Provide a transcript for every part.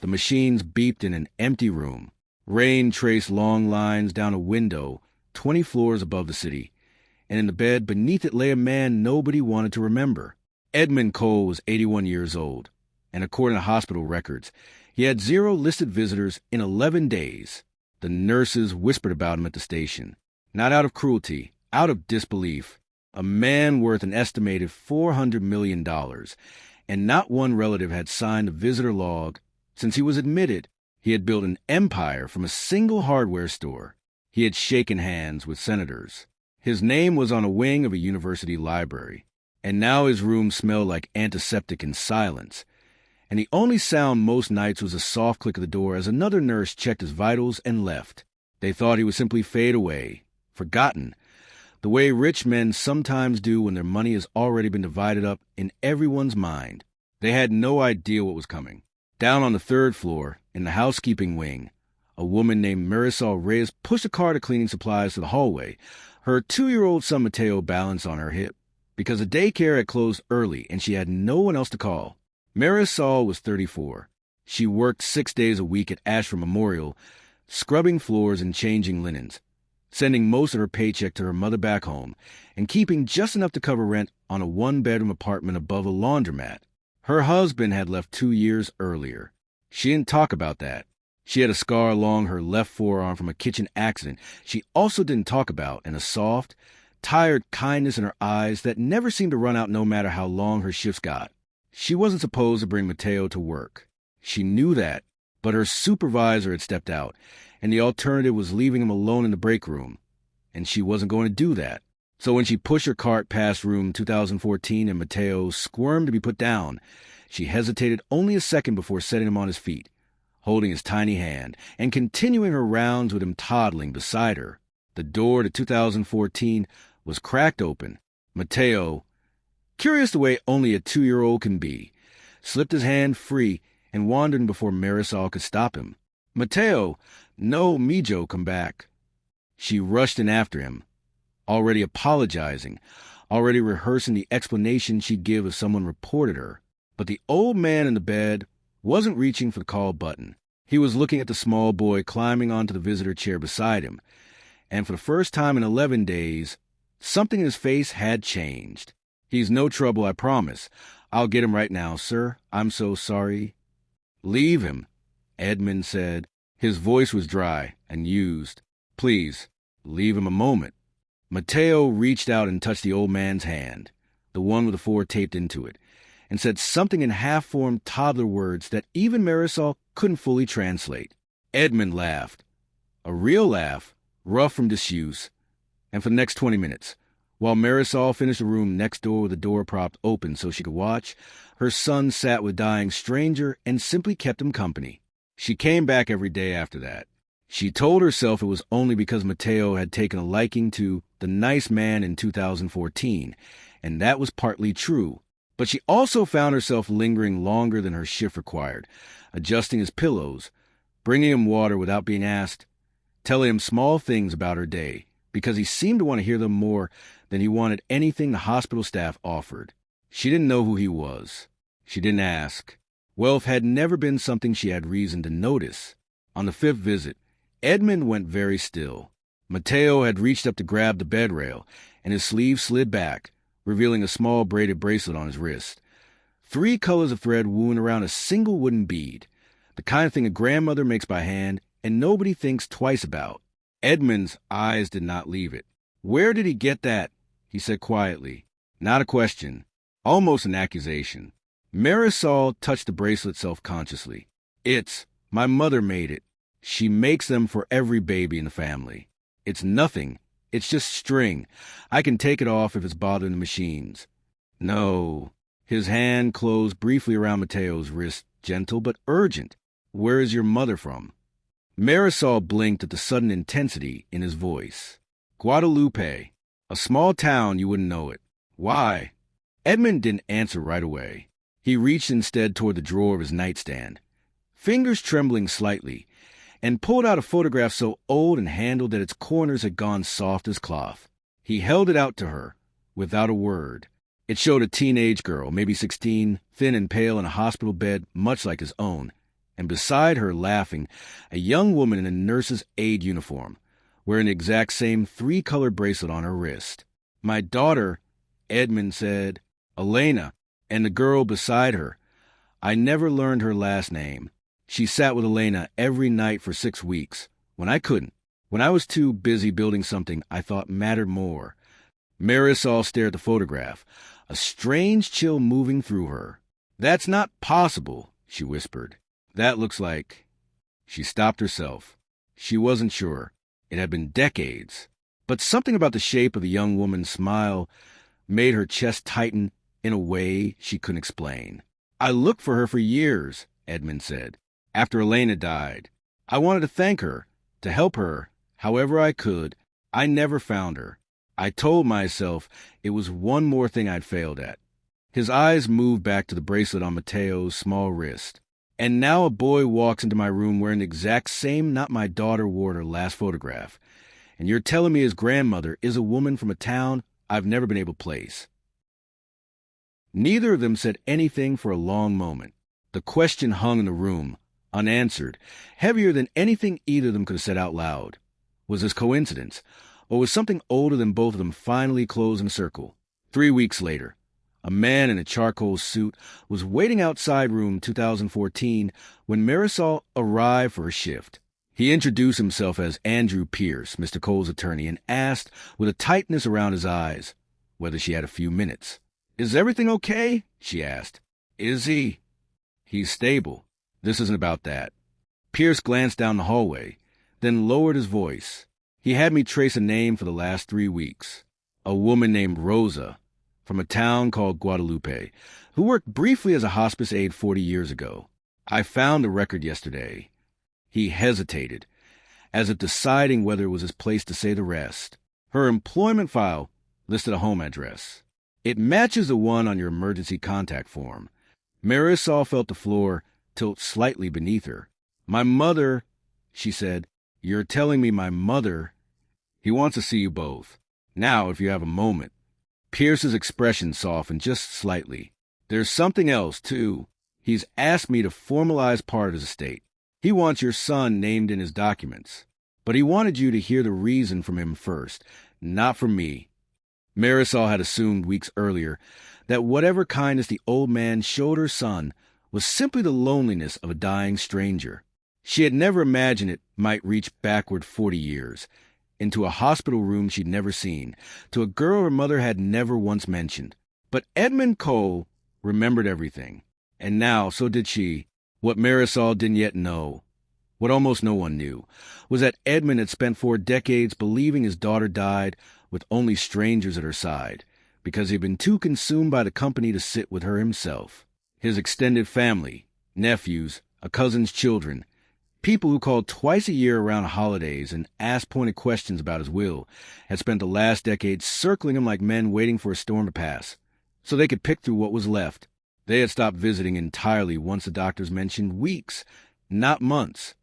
The machines beeped in an empty room. Rain traced long lines down a window 20 floors above the city, and in the bed beneath it lay a man nobody wanted to remember. Edmund Cole was 81 years old, and according to hospital records, he had 0 listed visitors in 11 days. The nurses whispered about him at the station. Not out of cruelty, out of disbelief. A man worth an estimated $400 million, and not one relative had signed the visitor log since he was admitted. He had built an empire from a single hardware store. He had shaken hands with senators. His name was on a wing of a university library, and now his room smelled like antiseptic and silence. And the only sound most nights was a soft click of the door as another nurse checked his vitals and left. They thought he would simply fade away, forgotten, the way rich men sometimes do when their money has already been divided up in everyone's mind. They had no idea what was coming. Down on the 3rd floor, in the housekeeping wing, a woman named Marisol Reyes pushed a cart of cleaning supplies to the hallway. Her 2-year-old son Mateo balanced on her hip, because the daycare had closed early and she had no one else to call. Marisol was 34. She worked 6 days a week at Ashford Memorial, scrubbing floors and changing linens, sending most of her paycheck to her mother back home, and keeping just enough to cover rent on a 1-bedroom apartment above a laundromat. Her husband had left 2 years earlier. She didn't talk about that. She had a scar along her left forearm from a kitchen accident she also didn't talk about, and a soft, tired kindness in her eyes that never seemed to run out no matter how long her shifts got. She wasn't supposed to bring Mateo to work. She knew that, but her supervisor had stepped out, and the alternative was leaving him alone in the break room, and she wasn't going to do that. So when she pushed her cart past room 2014 and Mateo squirmed to be put down, she hesitated only a second before setting him on his feet, holding his tiny hand, and continuing her rounds with him toddling beside her. The door to 2014 was cracked open. Mateo, curious the way only a 2-year-old can be, slipped his hand free and wandered before Marisol could stop him. "Mateo, no, Mijo, come back." She rushed in after him, already apologizing, already rehearsing the explanation she'd give if someone reported her. But the old man in the bed wasn't reaching for the call button. He was looking at the small boy climbing onto the visitor chair beside him, and for the first time in 11 days, something in his face had changed. "He's no trouble, I promise. I'll get him right now, sir. I'm so sorry." "Leave him," Edmund said. His voice was dry and used. "Please, leave him a moment." Mateo reached out and touched the old man's hand, the one with the 4 taped into it, and said something in half-formed toddler words that even Marisol couldn't fully translate. Edmund laughed. A real laugh, rough from disuse. And for the next 20 minutes, while Marisol finished the room next door with the door propped open so she could watch, her son sat with dying stranger and simply kept him company. She came back every day after that. She told herself it was only because Mateo had taken a liking to the nice man in 2014, and that was partly true. But she also found herself lingering longer than her shift required, adjusting his pillows, bringing him water without being asked, telling him small things about her day, because he seemed to want to hear them more than he wanted anything the hospital staff offered. She didn't know who he was. She didn't ask. Wealth had never been something she had reason to notice. On the 5th visit, Edmund went very still. Mateo had reached up to grab the bed rail, and his sleeve slid back, revealing a small braided bracelet on his wrist. 3 colors of thread wound around a single wooden bead, the kind of thing a grandmother makes by hand and nobody thinks twice about. Edmund's eyes did not leave it. "Where did he get that?" he said quietly. Not a question, almost an accusation. Marisol touched the bracelet self-consciously. My mother made it. She makes them for every baby in the family. It's nothing. It's just string. I can take it off if it's bothering the machines." "No." His hand closed briefly around Mateo's wrist, gentle but urgent. "Where is your mother from?" Marisol blinked at the sudden intensity in his voice. "Guadalupe. A small town, you wouldn't know it." "Why?" Edmund didn't answer right away. He reached instead toward the drawer of his nightstand, fingers trembling slightly, and pulled out a photograph so old and handled that its corners had gone soft as cloth. He held it out to her, without a word. It showed a teenage girl, maybe 16, thin and pale in a hospital bed much like his own, and beside her, laughing, a young woman in a nurse's aide uniform, wearing the exact same three-colored bracelet on her wrist. "My daughter," Edmund said. "Elena," and the girl beside her. I never learned her last name. She sat with Elena every night for 6 weeks, when I couldn't. When I was too busy building something I thought mattered more. Marisol stared at the photograph, a strange chill moving through her. "That's not possible," she whispered. "That looks like—" She stopped herself. She wasn't sure. It had been decades. But something about the shape of the young woman's smile made her chest tighten in a way she couldn't explain. "I looked for her for years," Edmund said. "After Elena died. I wanted to thank her, to help her, however I could. I never found her. I told myself it was one more thing I'd failed at." His eyes moved back to the bracelet on Mateo's small wrist. "And now a boy walks into my room wearing the exact same knot my daughter wore in her last photograph. And you're telling me his grandmother is a woman from a town I've never been able to place." Neither of them said anything for a long moment. The question hung in the room, unanswered, heavier than anything either of them could have said out loud. Was this coincidence, or was something older than both of them finally closing circle? 3 weeks later, a man in a charcoal suit was waiting outside room 2014 when Marisol arrived for her shift. He introduced himself as Andrew Pierce, Mr. Cole's attorney, and asked, with a tightness around his eyes, whether she had a few minutes. "Is everything okay?" she asked. "Is he?" "He's stable. This isn't about that." Pierce glanced down the hallway, then lowered his voice. "He had me trace a name for the last 3 weeks. A woman named Rosa, from a town called Guadalupe, who worked briefly as a hospice aide 40 years ago. I found the record yesterday." He hesitated, as if deciding whether it was his place to say the rest. "Her employment file listed a home address. It matches the one on your emergency contact form." Marisol felt the floor tilt slightly beneath her. "My mother," she said. "You're telling me my mother—" "He wants to see you both. Now, if you have a moment." Pierce's expression softened just slightly. "There's something else, too. He's asked me to formalize part of his estate. He wants your son named in his documents. But he wanted you to hear the reason from him first, not from me." Marisol had assumed weeks earlier that whatever kindness the old man showed her son was simply the loneliness of a dying stranger. She had never imagined it might reach backward 40 years, into a hospital room she'd never seen, to a girl her mother had never once mentioned. But Edmund Cole remembered everything, and now so did she. What Marisol didn't yet know, what almost no one knew, was that Edmund had spent 4 decades believing his daughter died with only strangers at her side, because he had been too consumed by the company to sit with her himself. His extended family, nephews, a cousin's children, people who called twice a year around holidays and asked pointed questions about his will, had spent the last decade circling him like men waiting for a storm to pass, so they could pick through what was left. They had stopped visiting entirely once the doctors mentioned weeks, not months.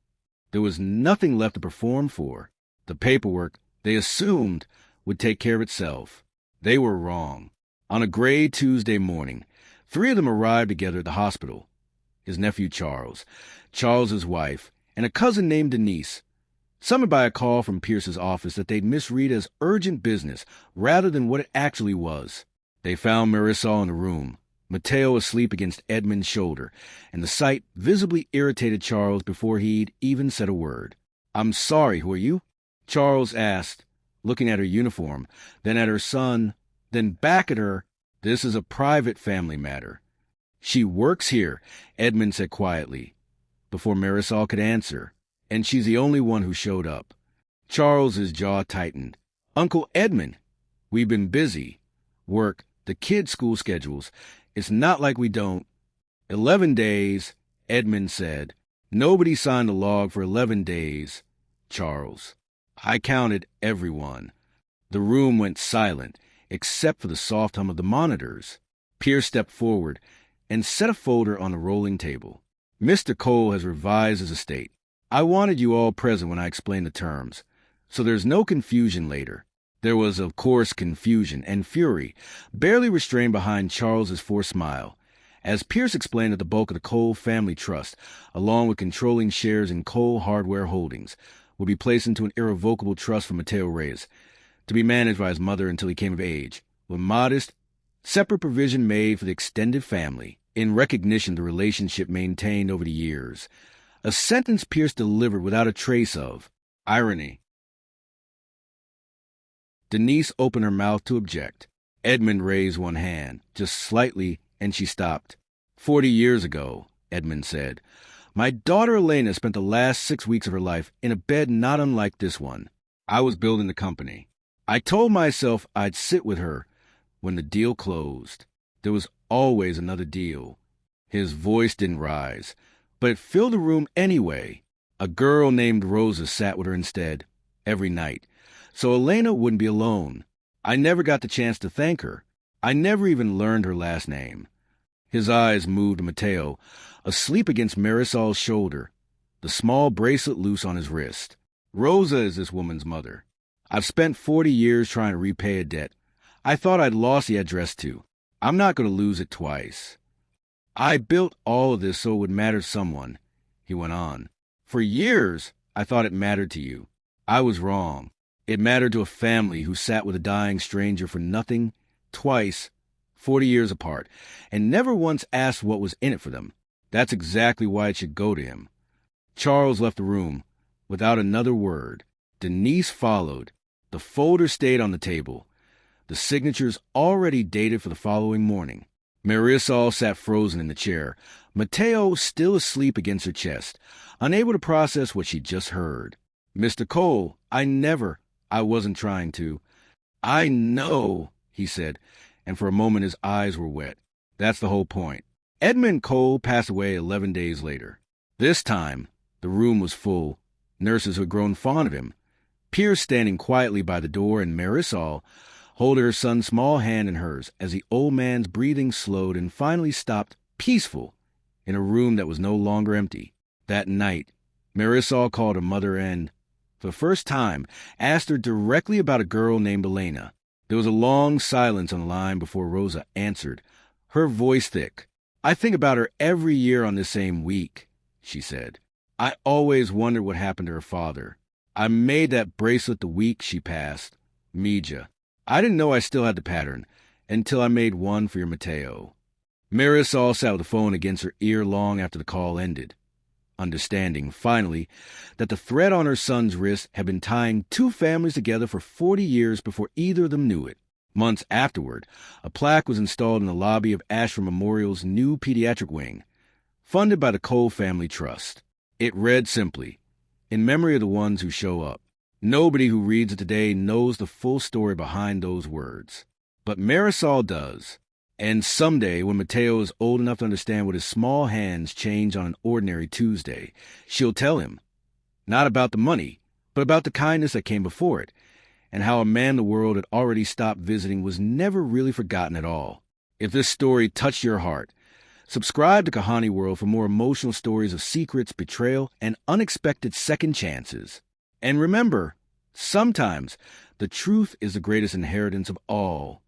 There was nothing left to perform for. The paperwork, they assumed, would take care of itself. They were wrong. On a gray Tuesday morning, 3 of them arrived together at the hospital. His nephew Charles, Charles's wife, and a cousin named Denise, summoned by a call from Pierce's office that they'd misread as urgent business rather than what it actually was. They found Marisol in the room, Mateo asleep against Edmund's shoulder, and the sight visibly irritated Charles before he'd even said a word. "I'm sorry, who are you?" Charles asked, looking at her uniform, then at her son, then back at her. "This is a private family matter." "She works here," Edmund said quietly, before Marisol could answer, "and she's the only one who showed up." Charles's jaw tightened. "Uncle Edmund, we've been busy. Work, the kids' school schedules. It's not like we don't—" 11 days, Edmund said. "Nobody signed a log for 11 days, Charles. I counted everyone." The room went silent, except for the soft hum of the monitors. Pierce stepped forward and set a folder on the rolling table. "Mr. Cole has revised his estate. I wanted you all present when I explained the terms, so there's no confusion later." There was, of course, confusion and fury, barely restrained behind Charles's forced smile, As Pierce explained that the bulk of the Cole family trust, along with controlling shares in Cole Hardware Holdings, would be placed into an irrevocable trust for Mateo Reyes, to be managed by his mother until he came of age, with modest, separate provision made for the extended family, in recognition of the relationship maintained over the years. A sentence Pierce delivered without a trace of irony. Denise opened her mouth to object. Edmund raised one hand, just slightly, and she stopped. 40 years ago, Edmund said, my daughter Elena spent the last 6 weeks of her life in a bed not unlike this one. I was building the company. I told myself I'd sit with her when the deal closed. There was always another deal. His voice didn't rise, but it filled the room anyway. A girl named Rosa sat with her instead, every night, so Elena wouldn't be alone. I never got the chance to thank her. I never even learned her last name. His eyes moved to Mateo, asleep against Marisol's shoulder, the small bracelet loose on his wrist. Rosa is this woman's mother. I've spent 40 years trying to repay a debt I thought I'd lost the address to. I'm not going to lose it twice. I built all of this so it would matter to someone, he went on. For years, I thought it mattered to you. I was wrong. It mattered to a family who sat with a dying stranger for nothing, twice, 40 years apart, and never once asked what was in it for them. That's exactly why it should go to him. Charles left the room without another word. Denise followed. The folder stayed on the table. The signatures already dated for the following morning. Marisol sat frozen in the chair, Mateo still asleep against her chest, unable to process what she'd just heard. Mr. Cole, I wasn't trying to. I know, he said, and for a moment his eyes were wet. That's the whole point. Edmund Cole passed away 11 days later. This time, the room was full. Nurses who had grown fond of him. Pierce standing quietly by the door, and Marisol holding her son's small hand in hers as the old man's breathing slowed and finally stopped peaceful in a room that was no longer empty. That night, Marisol called her mother and, for the first time, asked her directly about a girl named Elena. There was a long silence on the line before Rosa answered, her voice thick. I think about her every year on this same week, she said. I always wondered what happened to her father. I made that bracelet the week she passed, Mija. I didn't know I still had the pattern until I made one for your Mateo. Marisol sat with the phone against her ear long after the call ended, understanding, finally, that the thread on her son's wrist had been tying two families together for 40 years before either of them knew it. Months afterward, a plaque was installed in the lobby of Ashford Memorial's new pediatric wing, funded by the Cole Family Trust. It read simply, in memory of the ones who show up. Nobody who reads it today knows the full story behind those words. But Marisol does. And someday, when Mateo is old enough to understand what his small hands change on an ordinary Tuesday, she'll tell him, not about the money, but about the kindness that came before it, and how a man the world had already stopped visiting was never really forgotten at all. If this story touched your heart, subscribe to Kahani World for more emotional stories of secrets, betrayal, and unexpected second chances. And remember, sometimes the truth is the greatest inheritance of all.